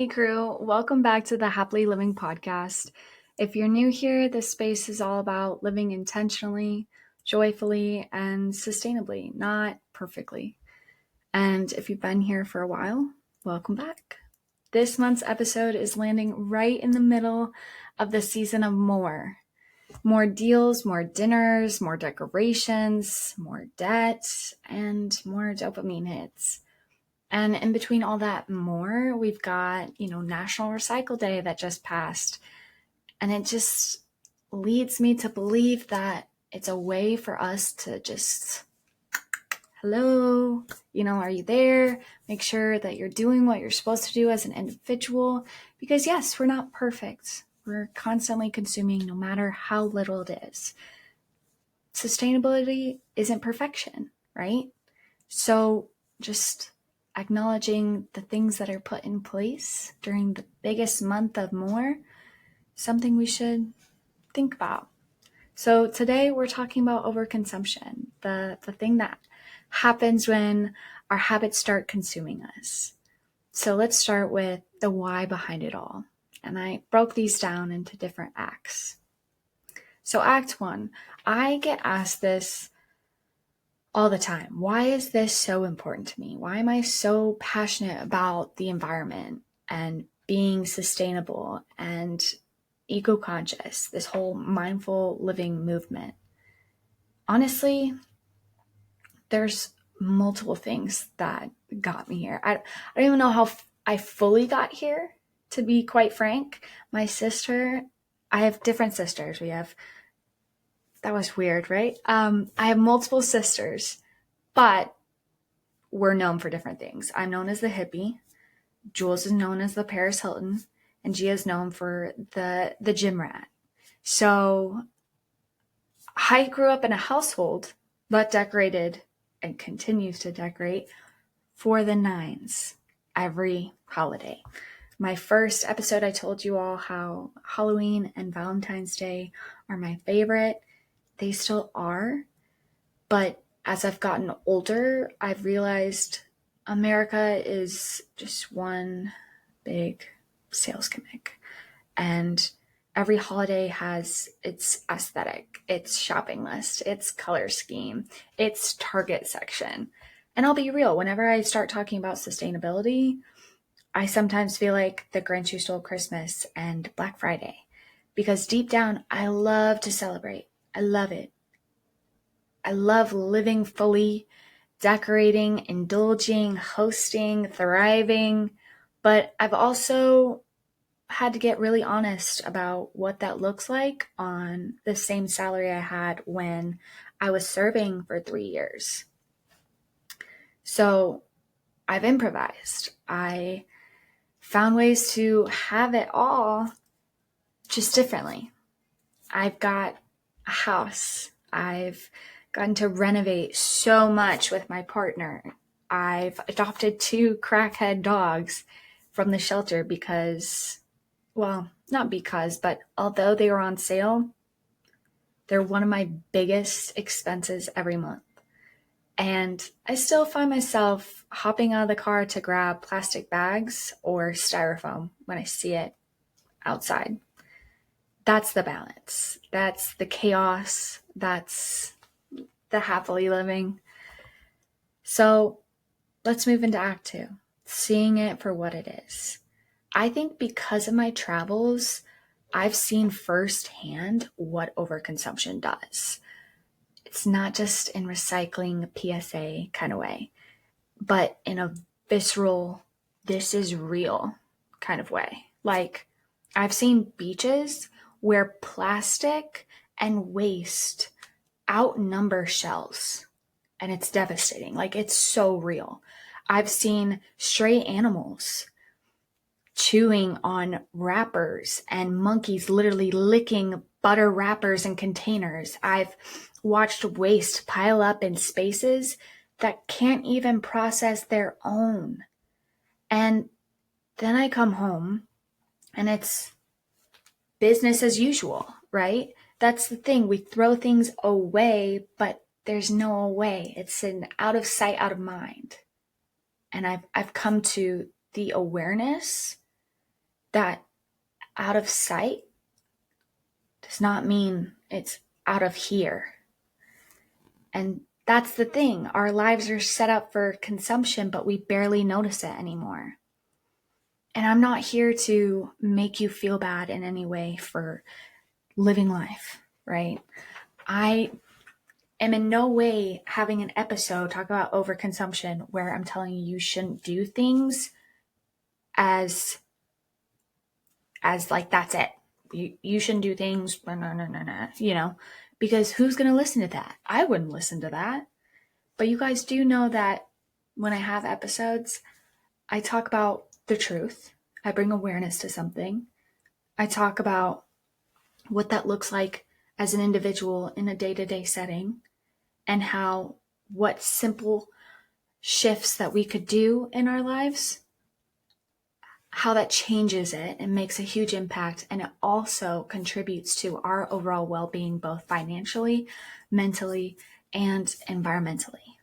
Hey crew, welcome back to the Happily Living podcast. If you're new here, this space is all about living intentionally, joyfully, and sustainably, not perfectly. And if you've been here for a while, welcome back. This month's episode is landing right in the middle of the season of more. More deals, more dinners, more decorations, more debt, and more dopamine hits. And in between all that more, we've got, National Recycle Day that just passed. And it just leads me to believe that it's a way for us to just, hello, are you there? Make sure that you're doing what you're supposed to do as an individual. Because yes, we're not perfect. We're constantly consuming no matter how little it is. Sustainability isn't perfection, right? So just acknowledging the things that are put in place during the biggest month of more, something we should think about. So today we're talking about overconsumption, the thing that happens when our habits start consuming us. So let's start with the why behind it all. And I broke these down into different acts. So act one, I get asked this all the time. Why is this so important to me? Why am I so passionate about the environment and being sustainable and eco-conscious, this whole mindful living movement? Honestly, there's multiple things that got me here. I don't even know how I fully got here, to be quite frank. My sister, I have different sisters. That was weird, right? I have multiple sisters, but we're known for different things. I'm known as the hippie. Jules is known as the Paris Hilton, and Gia is known for the gym rat. So I grew up in a household that decorated and continues to decorate for the nines every holiday. My first episode, I told you all how Halloween and Valentine's Day are my favorite. They still are, but as I've gotten older, I've realized America is just one big sales gimmick. And every holiday has its aesthetic, its shopping list, its color scheme, its target section. And I'll be real, whenever I start talking about sustainability, I sometimes feel like the Grinch Who Stole Christmas and Black Friday. Because deep down, I love to celebrate. I love it. I love living fully, decorating, indulging, hosting, thriving, but I've also had to get really honest about what that looks like on the same salary I had when I was serving for 3 years. So I've improvised. I found ways to have it all just differently. I've got a house. I've gotten to renovate so much with my partner. I've adopted 2 crackhead dogs from the shelter because, well, not because, but although they were on sale, they're one of my biggest expenses every month. And I still find myself hopping out of the car to grab plastic bags or styrofoam when I see it outside. That's the balance. That's the chaos. That's the happily living. So let's move into Act Two, seeing it for what it is. I think because of my travels, I've seen firsthand what overconsumption does. It's not just in recycling PSA kind of way, but in a visceral, this is real kind of way. Like, I've seen beaches where plastic and waste outnumber shells, and it's devastating. Like, it's so real. I've seen stray animals chewing on wrappers and monkeys literally licking butter wrappers and containers. I've watched waste pile up in spaces that can't even process their own. And then I come home and it's business as usual, right? That's the thing. We throw things away, but there's no away. It's an out of sight, out of mind. And I've come to the awareness that out of sight does not mean it's out of here. And that's the thing. Our lives are set up for consumption, but we barely notice it anymore. And I'm not here to make you feel bad in any way for living life, right? I am in no way having an episode talk about overconsumption where I'm telling you shouldn't do things as like that's it. You shouldn't do things, because who's going to listen to that? I wouldn't listen to that. But you guys do know that when I have episodes, I talk about the truth. I bring awareness to something. I talk about what that looks like as an individual in a day-to-day setting, and what simple shifts that we could do in our lives, how that changes it and makes a huge impact. And it also contributes to our overall well-being, both financially, mentally, and environmentally.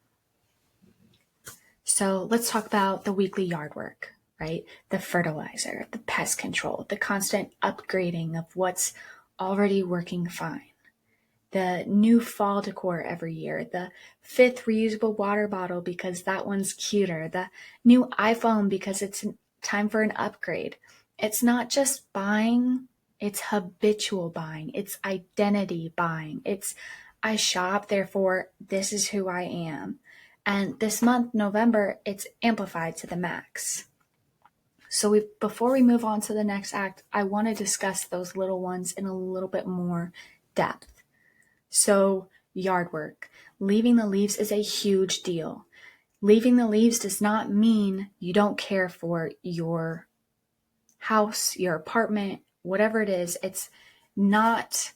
So let's talk about the weekly yard work, right? The fertilizer, the pest control, the constant upgrading of what's already working fine. The new fall decor every year, the 5th reusable water bottle because that one's cuter, the new iPhone because it's time for an upgrade. It's not just buying, it's habitual buying. It's identity buying. It's I shop, therefore this is who I am. And this month, November, it's amplified to the max. So before we move on to the next act, I want to discuss those little ones in a little bit more depth. So yard work, leaving the leaves is a huge deal. Leaving the leaves does not mean you don't care for your house, your apartment, whatever it is. It's not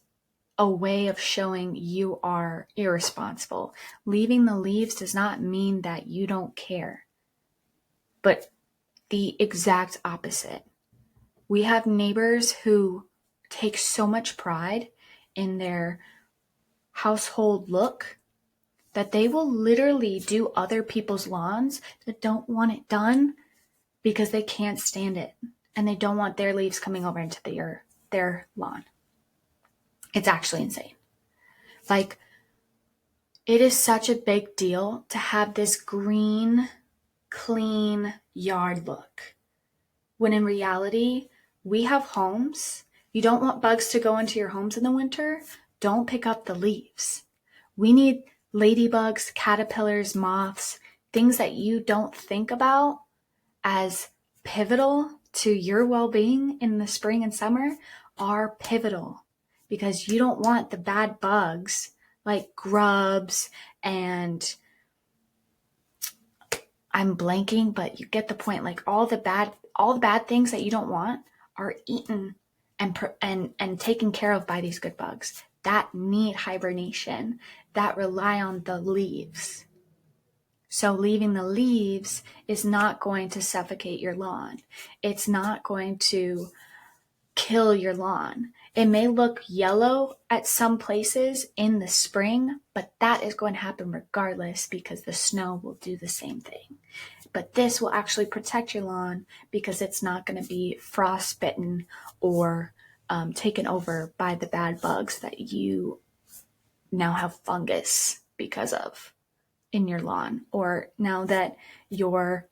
a way of showing you are irresponsible. Leaving the leaves does not mean that you don't care, but the exact opposite. We have neighbors who take so much pride in their household look that they will literally do other people's lawns that don't want it done because they can't stand it and they don't want their leaves coming over into their lawn. It's actually insane. Like, it is such a big deal to have this green, clean yard look, when in reality, we have homes. You don't want bugs to go into your homes in the winter? Don't pick up the leaves. We need ladybugs, caterpillars, moths, things that you don't think about as pivotal to your well-being in the spring and summer are pivotal, because you don't want the bad bugs like grubs and I'm blanking, but you get the point. Like all the bad things that you don't want are eaten and taken care of by these good bugs that need hibernation, that rely on the leaves. So leaving the leaves is not going to suffocate your lawn. It's not going to kill your lawn. It may look yellow at some places in the spring, but that is going to happen regardless because the snow will do the same thing. But this will actually protect your lawn because it's not going to be frostbitten or taken over by the bad bugs that you now have fungus because of in your lawn, or now that your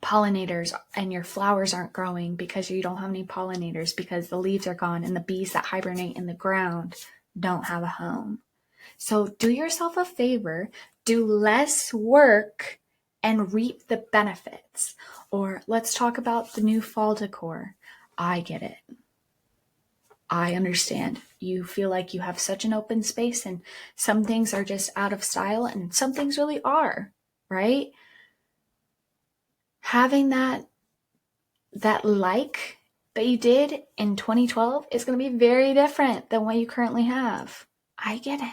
pollinators and your flowers aren't growing because you don't have any pollinators because the leaves are gone and the bees that hibernate in the ground don't have a home. So do yourself a favor, do less work and reap the benefits. Or let's talk about the new fall decor. I get it. I understand. You feel like you have such an open space and some things are just out of style and some things really are, right? Having that like that you did in 2012 is going to be very different than what you currently have. I get it.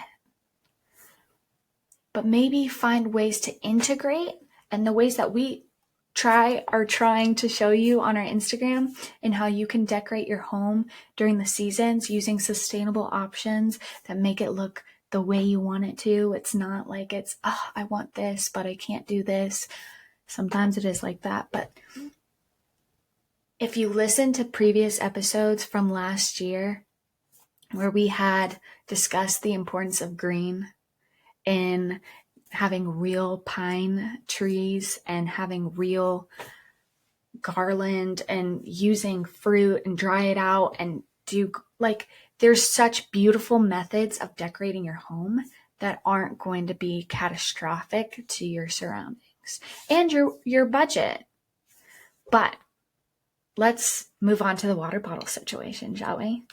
But maybe find ways to integrate, and the ways that we are trying to show you on our Instagram, and how you can decorate your home during the seasons using sustainable options that make it look the way you want it to. It's not like it's, I want this, but I can't do this. Sometimes it is like that, but If you listen to previous episodes from last year, where we had discussed the importance of green in having real pine trees and having real garland and using fruit and dry it out and do there's such beautiful methods of decorating your home that aren't going to be catastrophic to your surroundings and your budget. But let's move on to the water bottle situation, shall we?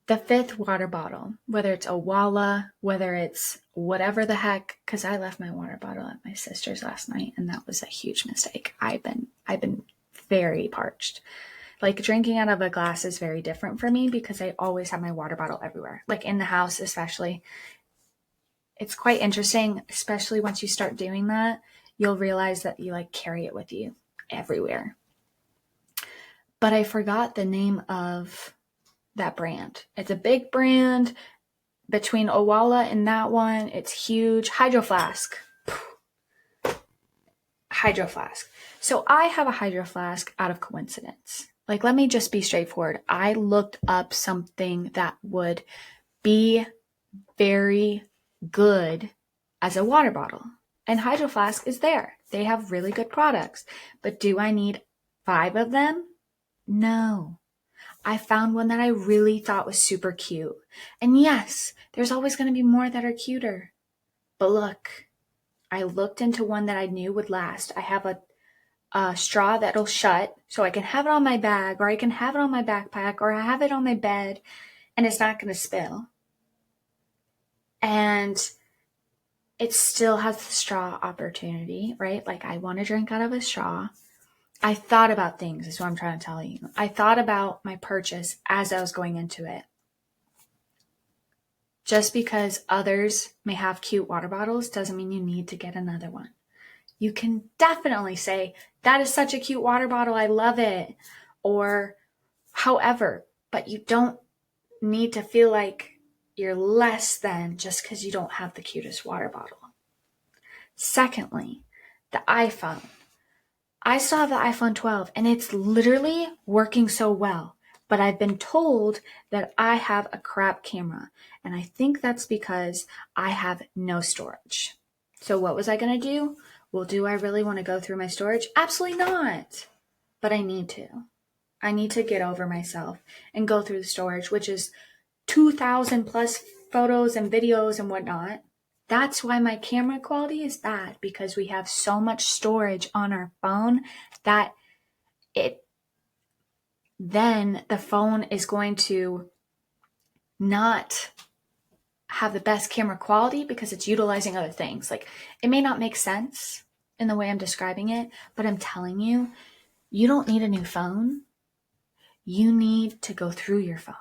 The 5th water bottle, whether it's a Walla, whether it's whatever the heck, because I left my water bottle at my sister's last night, and that was a huge mistake. I've been very parched. Like, drinking out of a glass is very different for me because I always have my water bottle everywhere, like in the house especially. It's quite interesting, especially once you start doing that, you'll realize that you carry it with you everywhere. But I forgot the name of that brand. It's a big brand. Between Owala and that one, it's huge. Hydro Flask. Hydro Flask. So I have a Hydro Flask out of coincidence. Let me just be straightforward. I looked up something that would be very good as a water bottle. And Hydro Flask is there. They have really good products. But do I need 5 of them? No. I found one that I really thought was super cute. And yes, there's always going to be more that are cuter. But look, I looked into one that I knew would last. I have a straw that'll shut, so I can have it on my bag, or I can have it on my backpack, or I have it on my bed, and it's not going to spill. And it still has the straw opportunity, right? I want to drink out of a straw. I thought about things, is what I'm trying to tell you. I thought about my purchase as I was going into it. Just because others may have cute water bottles doesn't mean you need to get another one. You can definitely say, that is such a cute water bottle, I love it. Or however, but you don't need to feel like you're less than just because you don't have the cutest water bottle. Secondly, the iPhone. I still have the iPhone 12 and it's literally working so well, but I've been told that I have a crap camera, and I think that's because I have no storage. So what was I going to do? Well, do I really want to go through my storage? Absolutely not. But I need to. I need to get over myself and go through the storage, which is 2,000 plus photos and videos and whatnot. That's why my camera quality is bad, because we have so much storage on our phone that then the phone is going to not have the best camera quality because it's utilizing other things. It may not make sense in the way I'm describing it, but I'm telling you, you don't need a new phone. You need to go through your phone.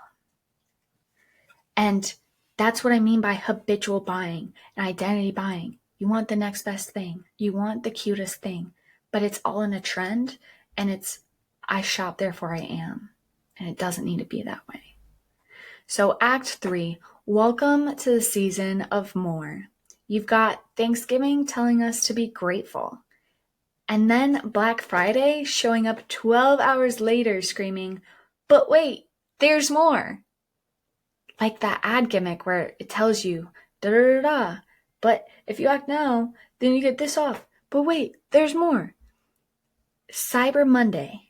And that's what I mean by habitual buying and identity buying. You want the next best thing. You want the cutest thing, but it's all in a trend, and it's, I shop, therefore I am. And it doesn't need to be that way. So Act 3, welcome to the season of more. You've got Thanksgiving telling us to be grateful. And then Black Friday showing up 12 hours later screaming, but wait, there's more. Like that ad gimmick where it tells you, da da da da, but if you act now, then you get this off. But wait, there's more. Cyber Monday,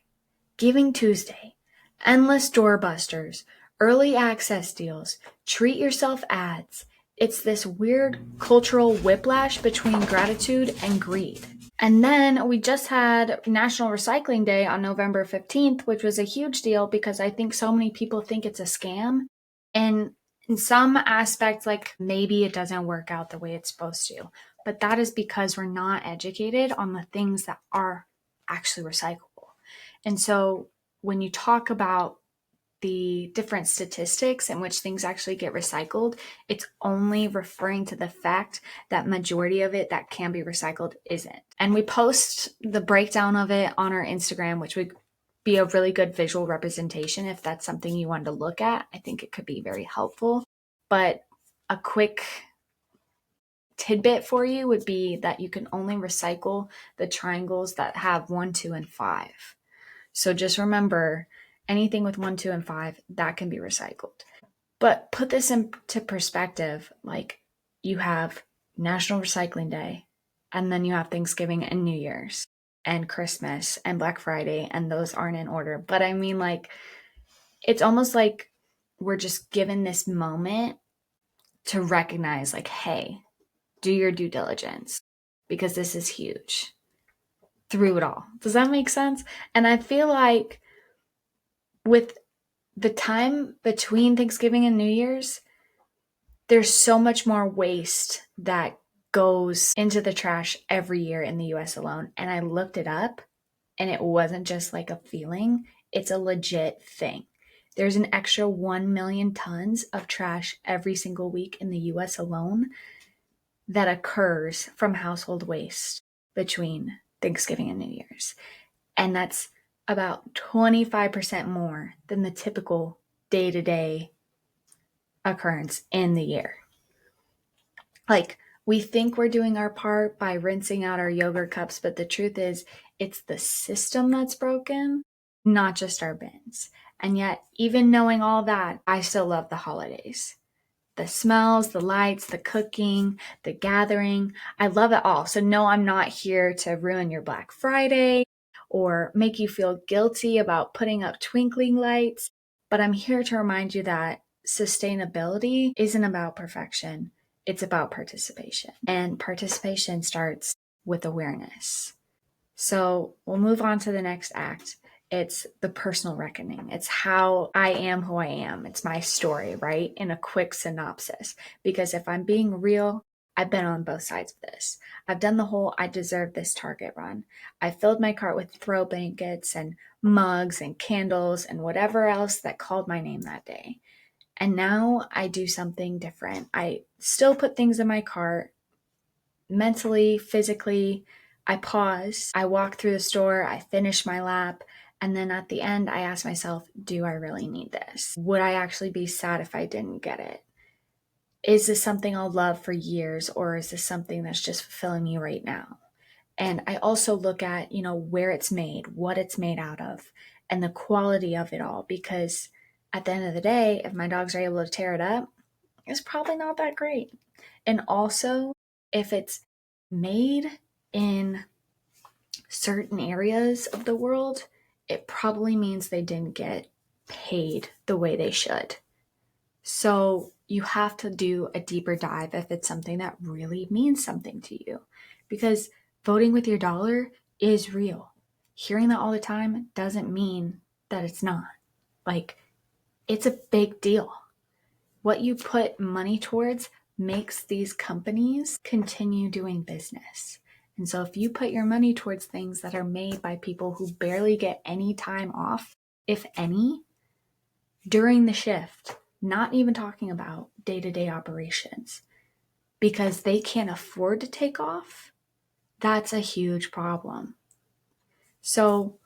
Giving Tuesday, endless doorbusters, early access deals, treat yourself ads. It's this weird cultural whiplash between gratitude and greed. And then we just had National Recycling Day on November 15th, which was a huge deal because I think so many people think it's a scam. And in some aspects, maybe it doesn't work out the way it's supposed to. But that is because we're not educated on the things that are actually recyclable. And so when you talk about the different statistics in which things actually get recycled, it's only referring to the fact that majority of it that can be recycled isn't. And we post the breakdown of it on our Instagram, which would be a really good visual representation if that's something you wanted to look at. I think it could be very helpful. But a quick tidbit for you would be that you can only recycle the triangles that have 1, 2, and 5. So just remember, anything with 1, 2, and 5, that can be recycled. But put this into perspective, like you have National Recycling Day, and then you have Thanksgiving and New Year's and Christmas and Black Friday, and those aren't in order. But I mean, like, it's almost like we're just given this moment to recognize, like, hey, do your due diligence because this is huge through it all. Does that make sense? And I feel like with the time between Thanksgiving and New Year's, there's so much more waste that goes into the trash every year in the US alone. And I looked it up, and it wasn't just like a feeling, it's a legit thing. There's an extra 1 million tons of trash every single week in the US alone that occurs from household waste between Thanksgiving and New Year's. And that's about 25% more than the typical day-to-day occurrence in the year. Like, we think we're doing our part by rinsing out our yogurt cups, but the truth is, it's the system that's broken, not just our bins. And yet, even knowing all that, I still love the holidays. The smells, the lights, the cooking, the gathering. I love it all. So no, I'm not here to ruin your Black Friday or make you feel guilty about putting up twinkling lights, but I'm here to remind you that sustainability isn't about perfection. It's about participation. And participation starts with awareness. So we'll move on to the next act. It's the personal reckoning. It's how I am who I am. It's my story, right? In a quick synopsis. Because if I'm being real, I've been on both sides of this. I've done the whole I deserve this Target run. I filled my cart with throw blankets and mugs and candles and whatever else that called my name that day. And now I do something different. I still put things in my cart, mentally, physically. I pause, I walk through the store, I finish my lap, and then at the end, I ask myself, do I really need this? Would I actually be sad if I didn't get it? Is this something I'll love for years, or is this something that's just fulfilling me right now? And I also look at, where it's made, what it's made out of, and the quality of it all, because at the end of the day, if my dogs are able to tear it up, it's probably not that great. And also, if it's made in certain areas of the world, it probably means they didn't get paid the way they should. So you have to do a deeper dive if it's something that really means something to you. Because voting with your dollar is real. Hearing that all the time doesn't mean that it's not. Like, it's a big deal. What you put money towards makes these companies continue doing business. And so if you put your money towards things that are made by people who barely get any time off, if any, during the shift, not even talking about day-to-day operations, because they can't afford to take off, that's a huge problem. So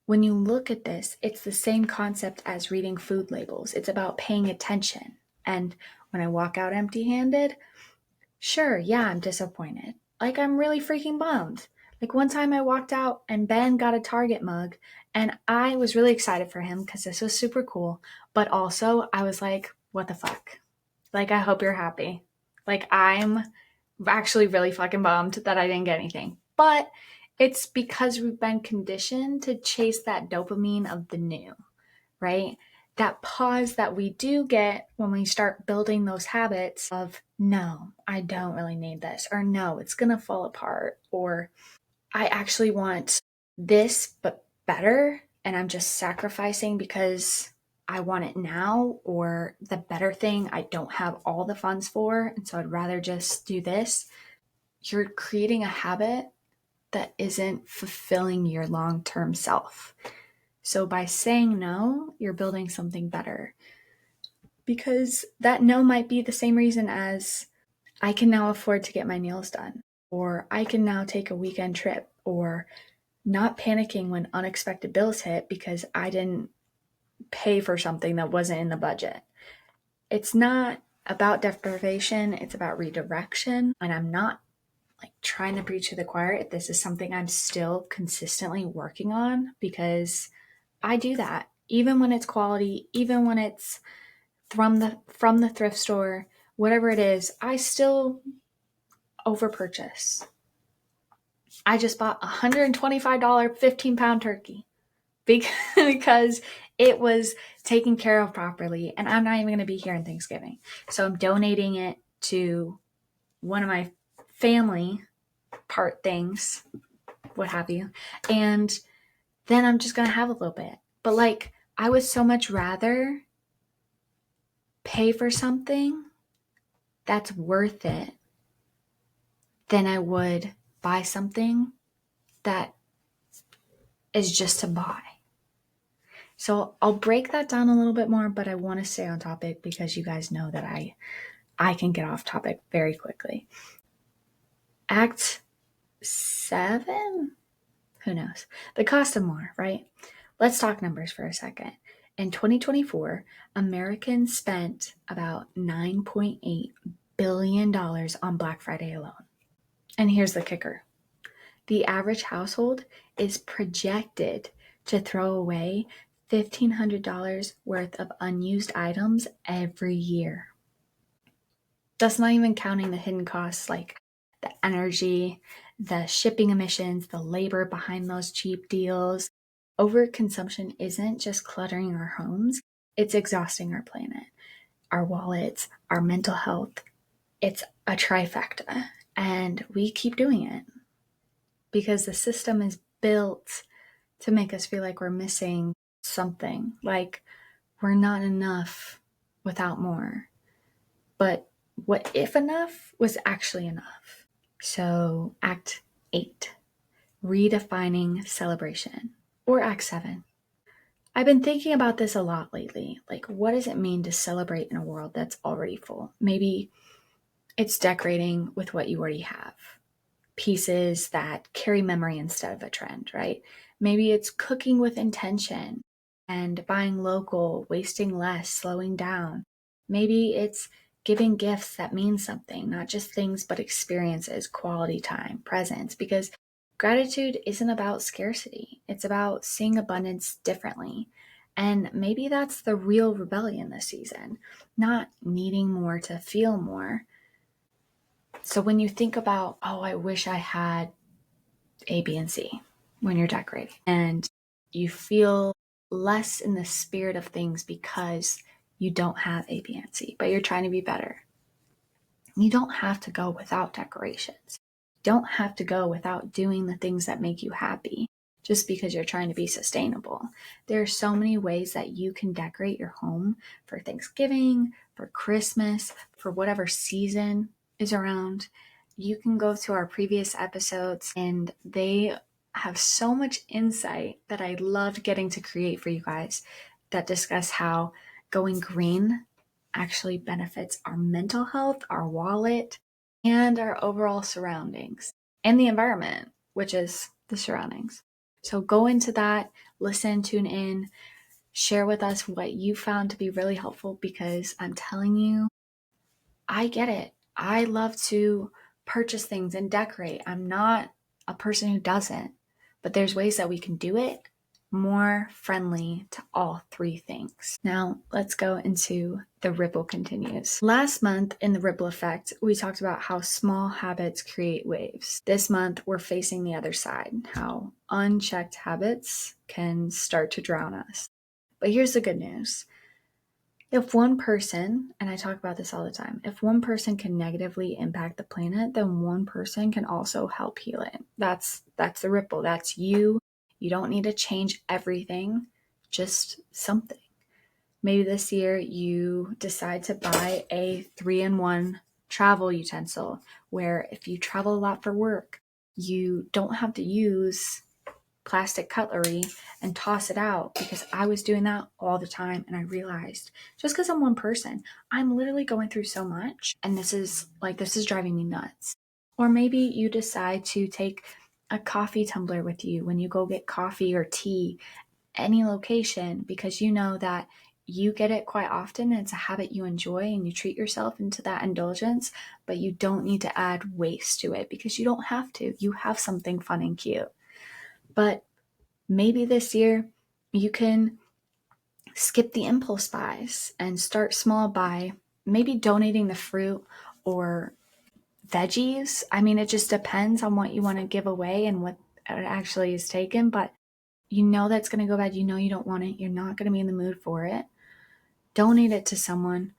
when you look at this, it's the same concept as reading food labels. It's about paying attention. And when I walk out empty-handed, sure, yeah, I'm disappointed. Like, I'm really freaking bummed. Like, one time I walked out and Ben got a Target mug, and I was really excited for him because this was super cool. But also, I was like, what the fuck? Like, I hope you're happy. Like, I'm actually really fucking bummed that I didn't get anything. But it's because we've been conditioned to chase that dopamine of the new, right? That pause that we do get when we start building those habits of, no, I don't really need this, or no, it's going to fall apart, or I actually want this, but better, and I'm just sacrificing because I want it now, or the better thing I don't have all the funds for, and so I'd rather just do this. You're creating a habit that isn't fulfilling your long-term self. So by saying no, you're building something better. Because that no might be the same reason as I can now afford to get my nails done, or I can now take a weekend trip, or not panicking when unexpected bills hit because I didn't pay for something that wasn't in the budget. It's not about deprivation, it's about redirection. And I'm not like trying to preach to the choir. This is something I'm still consistently working on, because I do that. Even when it's quality, even when it's from the thrift store, whatever it is, I still overpurchase. I just bought a $125 15-pound turkey because it was taken care of properly, and I'm not even going to be here on Thanksgiving. So I'm donating it to one of my family part things, what have you. And then I'm just going to have a little bit. But like, I would so much rather pay for something that's worth it than I would buy something that is just to buy. So I'll break that down a little bit more, but I want to stay on topic because you guys know that I can get off topic very quickly. Act 7? Who knows? The cost of more, right? Let's talk numbers for a second. In 2024, Americans spent about $9.8 billion on Black Friday alone. And here's the kicker. The average household is projected to throw away $1,500 worth of unused items every year. That's not even counting the hidden costs like the energy, the shipping emissions, the labor behind those cheap deals. Overconsumption isn't just cluttering our homes, it's exhausting our planet, our wallets, our mental health. It's a trifecta, and we keep doing it because the system is built to make us feel like we're missing something, like we're not enough without more. But what if enough was actually enough? So, Act 8, redefining celebration, or Act 7. I've been thinking about this a lot lately. Like, what does it mean to celebrate in a world that's already full? Maybe it's decorating with what you already have, pieces that carry memory instead of a trend, right? Maybe it's cooking with intention and buying local, wasting less, slowing down. Maybe it's giving gifts that mean something, not just things, but experiences, quality time, presence, because gratitude isn't about scarcity. It's about seeing abundance differently. And maybe that's the real rebellion this season, not needing more to feel more. So when you think about, oh, I wish I had A, B, and C when you're decorating, and you feel less in the spirit of things because you don't have A, B, and C, but you're trying to be better. You don't have to go without decorations. You don't have to go without doing the things that make you happy just because you're trying to be sustainable. There are so many ways that you can decorate your home for Thanksgiving, for Christmas, for whatever season is around. You can go to our previous episodes, and they have so much insight that I loved getting to create for you guys that discuss how going green actually benefits our mental health, our wallet, and our overall surroundings, and the environment, which is the surroundings. So go into that, listen, tune in, share with us what you found to be really helpful, because I'm telling you, I get it. I love to purchase things and decorate. I'm not a person who doesn't, but there's ways that we can do it more friendly to all three things. Now, let's go into the ripple continues. Last month in the ripple effect, we talked about how small habits create waves. This month, we're facing the other side, how unchecked habits can start to drown us. But here's the good news. If one person, and I talk about this all the time, if one person can negatively impact the planet, then one person can also help heal it. That's the ripple. That's you. You don't need to change everything, just something. Maybe this year you decide to buy a 3-in-1 travel utensil where if you travel a lot for work, you don't have to use plastic cutlery and toss it out, because I was doing that all the time, and I realized just because I'm one person, I'm literally going through so much, and this is driving me nuts. Or maybe you decide to take a coffee tumbler with you when you go get coffee or tea any location, because you know that you get it quite often. It's a habit you enjoy and you treat yourself into that indulgence, but you don't need to add waste to it because you don't have to. You have something fun and cute. But maybe this year you can skip the impulse buys and start small by maybe donating the fruit or veggies. I mean, it just depends on what you want to give away and what it actually is taken, but you know that's going to go bad. You know you don't want it. You're not going to be in the mood for it. Donate it to someone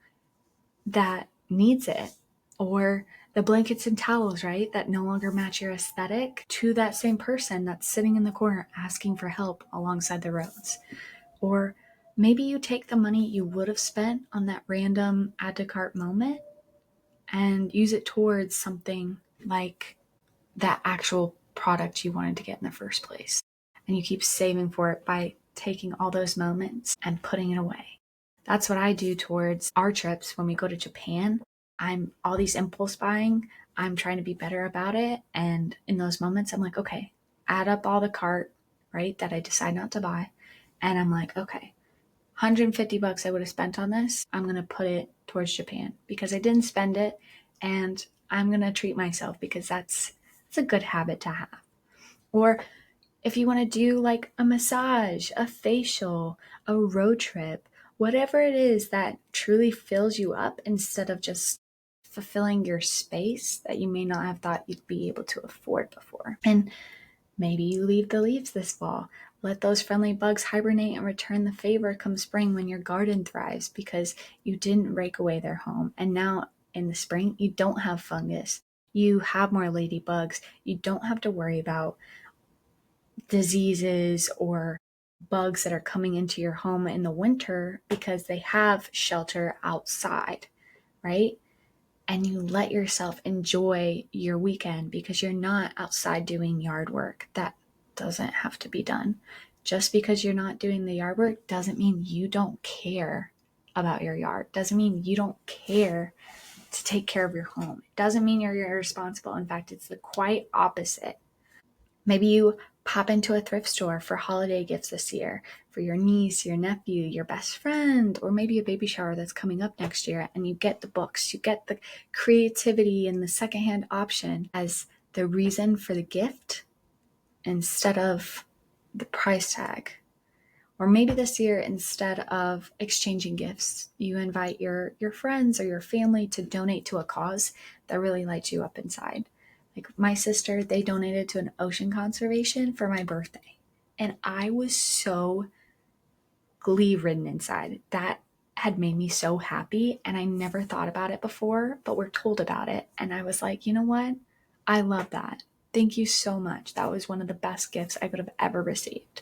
that needs it. Or the blankets and towels, right, that no longer match your aesthetic, to that same person that's sitting in the corner asking for help alongside the roads. Or maybe you take the money you would have spent on that random add to cart moment and use it towards something like that actual product you wanted to get in the first place. And you keep saving for it by taking all those moments and putting it away. That's what I do towards our trips when we go to Japan. I'm all these impulse buying. I'm trying to be better about it. And in those moments, I'm like, okay, add up all the cart, right, that I decide not to buy. And I'm like, okay, $150 I would have spent on this, I'm going to put it towards Japan because I didn't spend it, and I'm going to treat myself because that's a good habit to have. Or if you want to do like a massage, a facial, a road trip, whatever it is that truly fills you up instead of just fulfilling your space that you may not have thought you'd be able to afford before. And maybe you leave the leaves this fall. Let those friendly bugs hibernate and return the favor come spring when your garden thrives because you didn't rake away their home. And now in the spring, you don't have fungus. You have more ladybugs. You don't have to worry about diseases or bugs that are coming into your home in the winter because they have shelter outside, right? And you let yourself enjoy your weekend because you're not outside doing yard work that doesn't have to be done. Just because you're not doing the yard work doesn't mean you don't care about your yard. Doesn't mean you don't care to take care of your home. It doesn't mean you're irresponsible. In fact, it's the quite opposite. Maybe you pop into a thrift store for holiday gifts this year for your niece, your nephew, your best friend, or maybe a baby shower that's coming up next year, and you get the books, you get the creativity and the secondhand option as the reason for the gift instead of the price tag. Or maybe this year, instead of exchanging gifts, you invite your friends or your family to donate to a cause that really lights you up inside. Like my sister, they donated to an ocean conservation for my birthday. And I was so glee-ridden inside. That had made me so happy, and I never thought about it before, but we're told about it. And I was like, you know what? I love that. Thank you so much. That was one of the best gifts I could have ever received.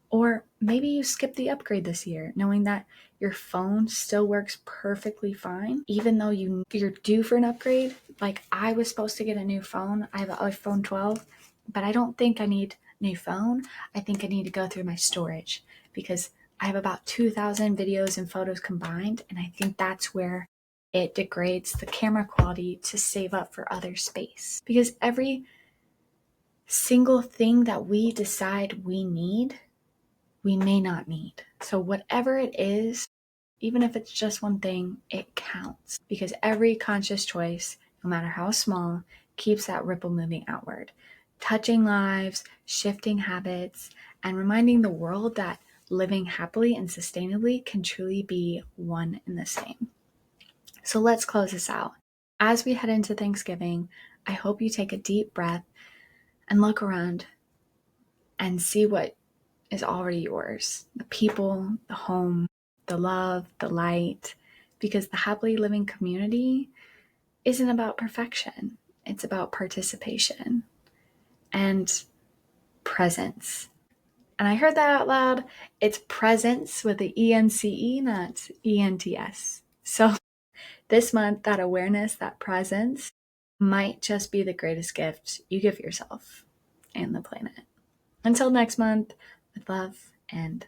Or maybe you skip the upgrade this year, knowing that your phone still works perfectly fine, even though you're due for an upgrade. Like I was supposed to get a new phone. I have an iPhone 12, but I don't think I need a new phone. I think I need to go through my storage because I have about 2,000 videos and photos combined, and I think that's where it degrades the camera quality to save up for other space. Because every single thing that we decide we need, we may not need. So whatever it is, even if it's just one thing, it counts because every conscious choice, no matter how small, keeps that ripple moving outward, touching lives, shifting habits, and reminding the world that living happily and sustainably can truly be one and the same. So let's close this out. As we head into Thanksgiving, I hope you take a deep breath and look around and see what is already yours. The people, the home, the love, the light, because the happily living community isn't about perfection. It's about participation and presence. And I heard that out loud. It's presence with the ENCE, not ENTS. So this month, that awareness, that presence might just be the greatest gift you give yourself and the planet. Until next month, with love and